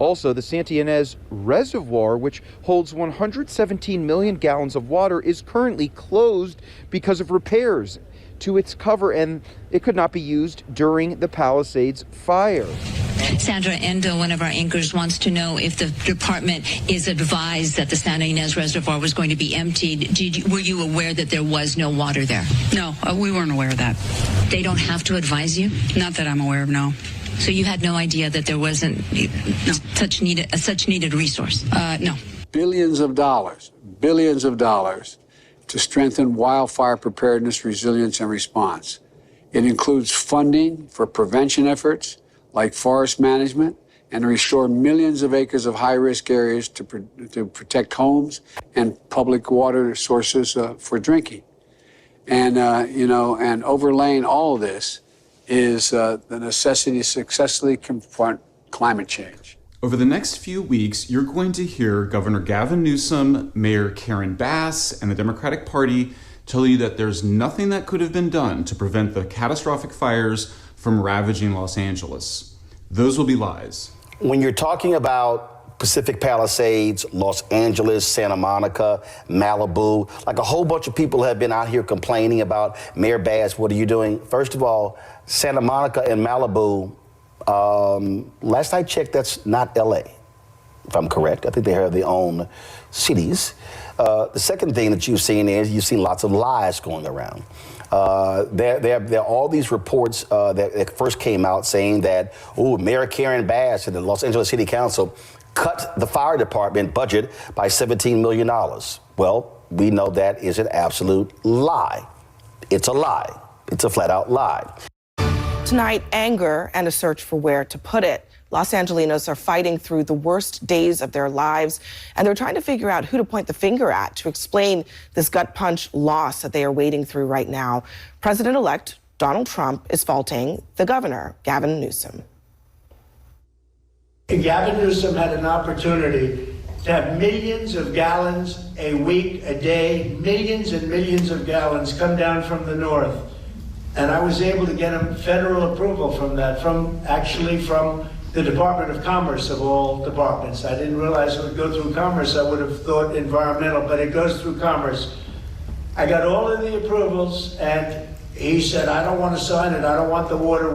Also, the Santa Ynez Reservoir, which holds 117 million gallons of water, is currently closed because of repairs to its cover, and it could not be used during the Palisades fire. Sandra Endo, one of our anchors, wants to know if the department is advised that the Santa Ynez Reservoir was going to be emptied. Were you aware that there was no water there? No, we weren't aware of that. They don't have to advise you? Not that I'm aware of, no. So you had no idea that there wasn't such needed resource? No. Billions of dollars to strengthen wildfire preparedness, resilience, and response. It includes funding for prevention efforts like forest management and to restore millions of acres of high-risk areas to protect homes and public water sources for drinking. And, and overlaying all of this is the necessity to successfully confront climate change. Over the next few weeks, you're going to hear Governor Gavin Newsom, Mayor Karen Bass, and the Democratic Party tell you that there's nothing that could have been done to prevent the catastrophic fires from ravaging Los Angeles. Those will be lies. When you're talking about Pacific Palisades, Los Angeles, Santa Monica, Malibu, like a whole bunch of people have been out here complaining about Mayor Bass, what are you doing? First of all, Santa Monica and Malibu, last I checked, that's not LA, if I'm correct. I think they have their own cities. The second thing that you've seen is you've seen lots of lies going around. There are all these reports that first came out saying that, Mayor Karen Bass and the Los Angeles City Council cut the fire department budget by $17 million. Well, we know that is an absolute lie. It's a lie. It's a flat-out lie. Tonight, anger and a search for where to put it. Los Angelinos are fighting through the worst days of their lives, and they're trying to figure out who to point the finger at to explain this gut punch loss that they are wading through right now. President-elect Donald Trump is faulting the governor, Gavin Newsom. Gavin Newsom had an opportunity to have millions of gallons a week, a day, millions and millions of gallons come down from the north. And I was able to get him federal approval from that, from the Department of Commerce of all departments. I didn't realize it would go through Commerce. I would have thought environmental, but it goes through Commerce. I got all of the approvals, and he said, I don't want to sign it. I don't want the water.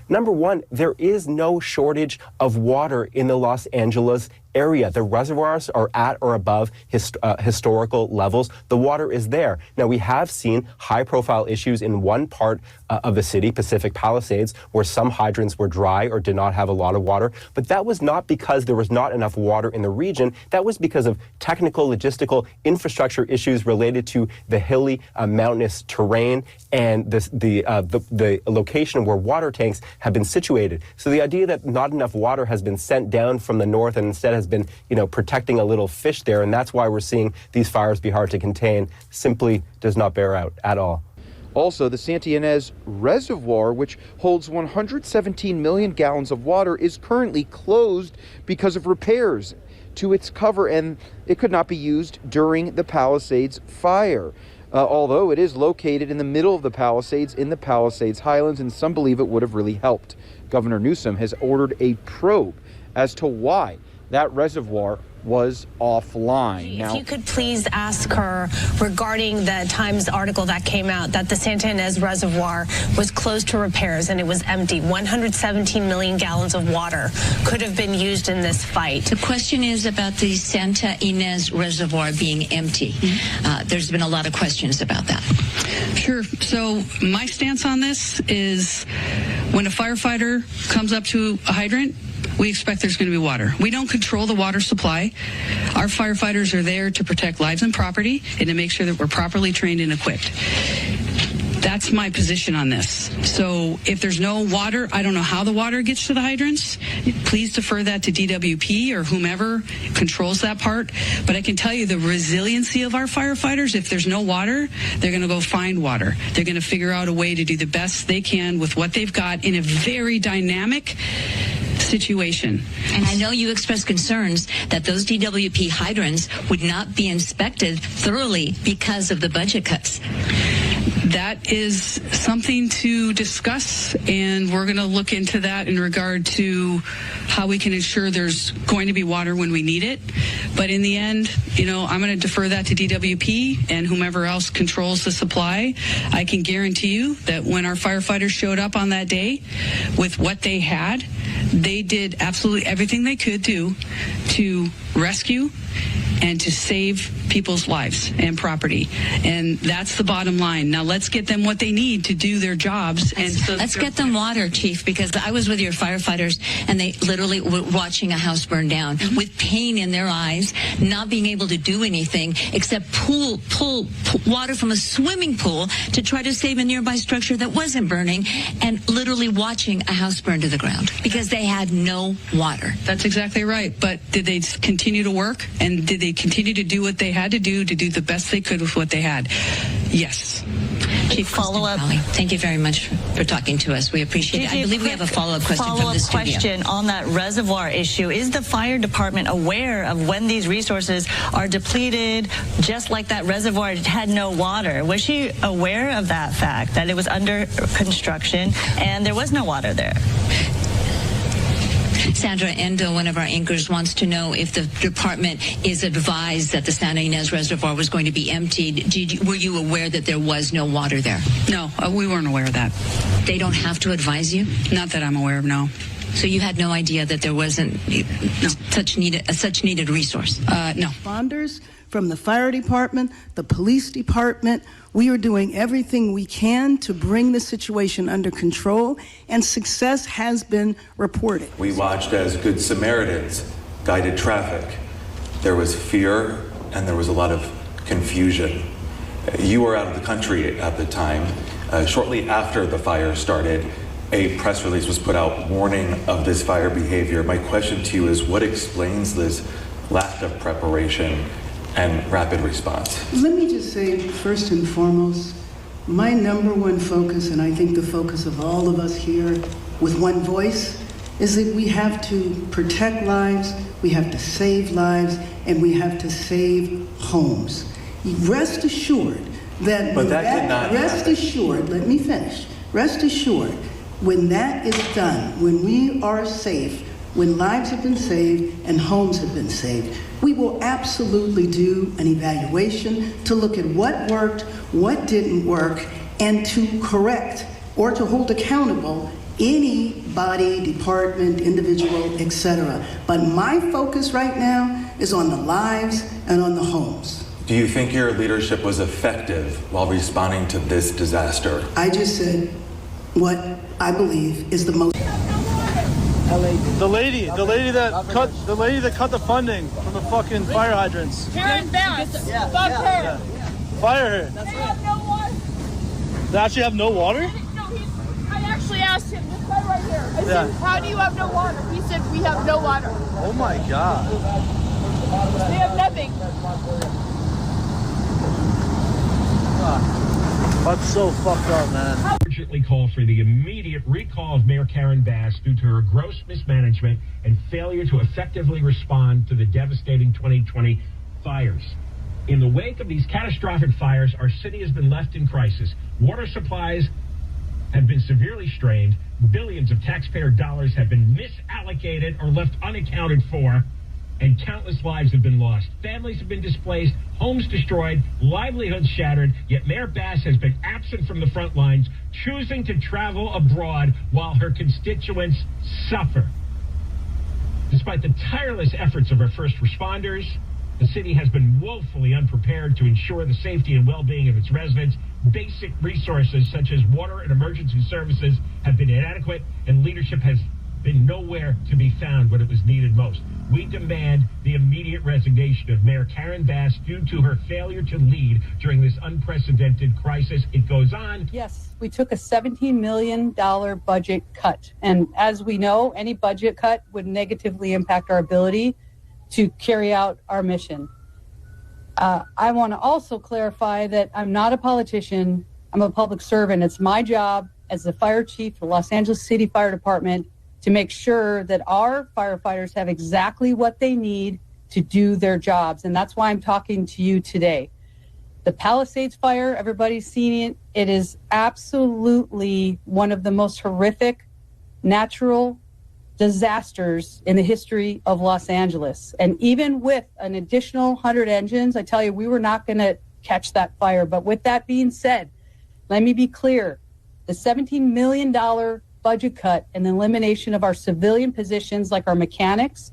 Number one, there is no shortage of water in the Los Angeles area. The reservoirs are at or above historical levels. The water is there. Now, we have seen high-profile issues in one part of the city, Pacific Palisades, where some hydrants were dry or did not have a lot of water. But that was not because there was not enough water in the region. That was because of technical, logistical, infrastructure issues related to the hilly, mountainous terrain and the location where water tanks have been situated. So the idea that not enough water has been sent down from the north and instead has been, protecting a little fish there, and that's why we're seeing these fires be hard to contain, simply does not bear out at all. Also, the Santa Ynez Reservoir, which holds 117 million gallons of water, is currently closed because of repairs to its cover, and it could not be used during the Palisades fire. Although it is located in the middle of the Palisades, in the Palisades Highlands, and some believe it would have really helped. Governor Newsom has ordered a probe as to why that reservoir was offline. If you could please ask her regarding the Times article that came out that the Santa Ynez Reservoir was closed to repairs and it was empty. 117 million gallons of water could have been used in this fight. The question is about the Santa Ynez Reservoir being empty. There's been a lot of questions about that. Sure. So my stance on this is when a firefighter comes up to a hydrant, we expect there's going to be water. We don't control the water supply. Our firefighters are there to protect lives and property and to make sure that we're properly trained and equipped. That's my position on this. So if there's no water, I don't know how the water gets to the hydrants. Please defer that to DWP or whomever controls that part. But I can tell you the resiliency of our firefighters, if there's no water, they're going to go find water. They're going to figure out a way to do the best they can with what they've got in a very dynamic situation. And I know you expressed concerns that those DWP hydrants would not be inspected thoroughly because of the budget cuts. That is something to discuss, and we're going to look into that in regard to how we can ensure there's going to be water when we need it. But in the end, I'm going to defer that to DWP and whomever else controls the supply. I can guarantee you that when our firefighters showed up on that day with what they had, they did absolutely everything they could do to rescue and to save people's lives and property. And that's the bottom line. Now let's get them what they need to do their jobs. Let's get them water, Chief, because I was with your firefighters and they literally were watching a house burn down with pain in their eyes, not being able to do anything except pull water from a swimming pool to try to save a nearby structure that wasn't burning, and literally watching a house burn to the ground because they had no water. That's exactly right. But did they continue to work? And did they continue to do what they had to do the best they could with what they had? Yes. Chief, follow-up. Thank you very much for talking to us. We appreciate it. I believe we have a follow-up question from the studio. Question on that reservoir issue. Is the fire department aware of when these resources are depleted, just like that reservoir had no water? Was she aware of that fact, that it was under construction and there was no water there? Sandra Endo, one of our anchors, wants to know if the department is advised that the Santa Ynez Reservoir was going to be emptied. Were you aware that there was no water there? No, we weren't aware of that. They don't have to advise you? Not that I'm aware of, no. So you had no idea that there wasn't such needed resource? No. Responders from the fire department, the police department, we are doing everything we can to bring the situation under control, and success has been reported. We watched as Good Samaritans guided traffic. There was fear and there was a lot of confusion. You were out of the country at the time. Shortly after the fire started, a press release was put out warning of this fire behavior. My question to you is, what explains this lack of preparation and rapid response? Let me just say, first and foremost, my number one focus, and I think the focus of all of us here with one voice, is that we have to protect lives, we have to save lives, and we have to save homes. Rest assured that, let me finish. Rest assured, when that is done, when we are safe, when lives have been saved and homes have been saved, we will absolutely do an evaluation to look at what worked, what didn't work, and to correct or to hold accountable any body, department, individual, etc. But my focus right now is on the lives and on the homes. Do you think your leadership was effective while responding to this disaster? I just said what I believe is the most. The lady that cut the funding from the fucking fire hydrants. Karen Bass. Yeah. Fuck her. Yeah. Fire her. They have no water. They actually have no water? I actually asked him, this guy right here. I said, how do you have no water? He said, we have no water. Oh my God. They have nothing. That's so fucked up, man. Urgently call for the immediate recall of Mayor Karen Bass due to her gross mismanagement and failure to effectively respond to the devastating 2020 fires. In the wake of these catastrophic fires, our city has been left in crisis. Water supplies have been severely strained. Billions of taxpayer dollars have been misallocated or left unaccounted for, and countless lives have been lost. Families have been displaced, homes destroyed, livelihoods shattered, yet Mayor Bass has been absent from the front lines, choosing to travel abroad while her constituents suffer. Despite the tireless efforts of our first responders, the city has been woefully unprepared to ensure the safety and well-being of its residents. Basic resources such as water and emergency services have been inadequate, and leadership has been nowhere to be found when it was needed most. We demand the immediate resignation of Mayor Karen Bass due to her failure to lead during this unprecedented crisis. It goes on. Yes, we took a $17 million budget cut. And as we know, any budget cut would negatively impact our ability to carry out our mission. I want to also clarify that I'm not a politician. I'm a public servant. It's my job as the fire chief for Los Angeles City Fire Department to make sure that our firefighters have exactly what they need to do their jobs. And that's why I'm talking to you today. The Palisades fire, everybody's seen it. It is absolutely one of the most horrific natural disasters in the history of Los Angeles. And even with an additional 100 engines, I tell you, we were not going to catch that fire. But with that being said, let me be clear. The $17 million budget cut and the elimination of our civilian positions like our mechanics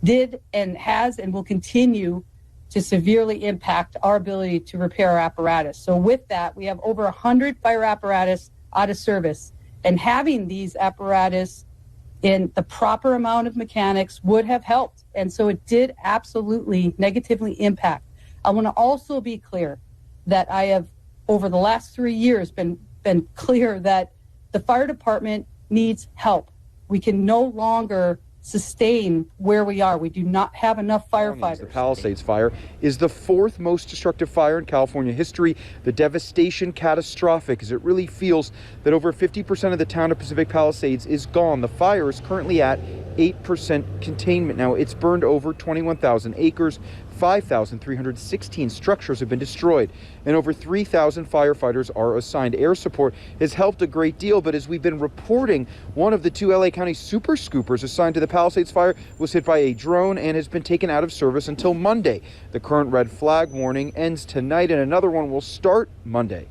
did and has and will continue to severely impact our ability to repair our apparatus. So with that, we have over 100 fire apparatus out of service. And having these apparatus in the proper amount of mechanics would have helped. And so it did absolutely negatively impact. I want to also be clear that I have, over the last 3 years, been clear that the fire department needs help. We can no longer sustain where we are. We do not have enough firefighters. The Palisades fire is the fourth most destructive fire in California history. The devastation catastrophic, as it really feels that over 50% of the town of Pacific Palisades is gone. The fire is currently at 8% containment. Now, it's burned over 21,000 acres. 5,316 structures have been destroyed, and over 3,000 firefighters are assigned. Air support has helped a great deal, but as we've been reporting, one of the two LA County super scoopers assigned to the Palisades fire was hit by a drone and has been taken out of service until Monday. The current red flag warning ends tonight, and another one will start Monday.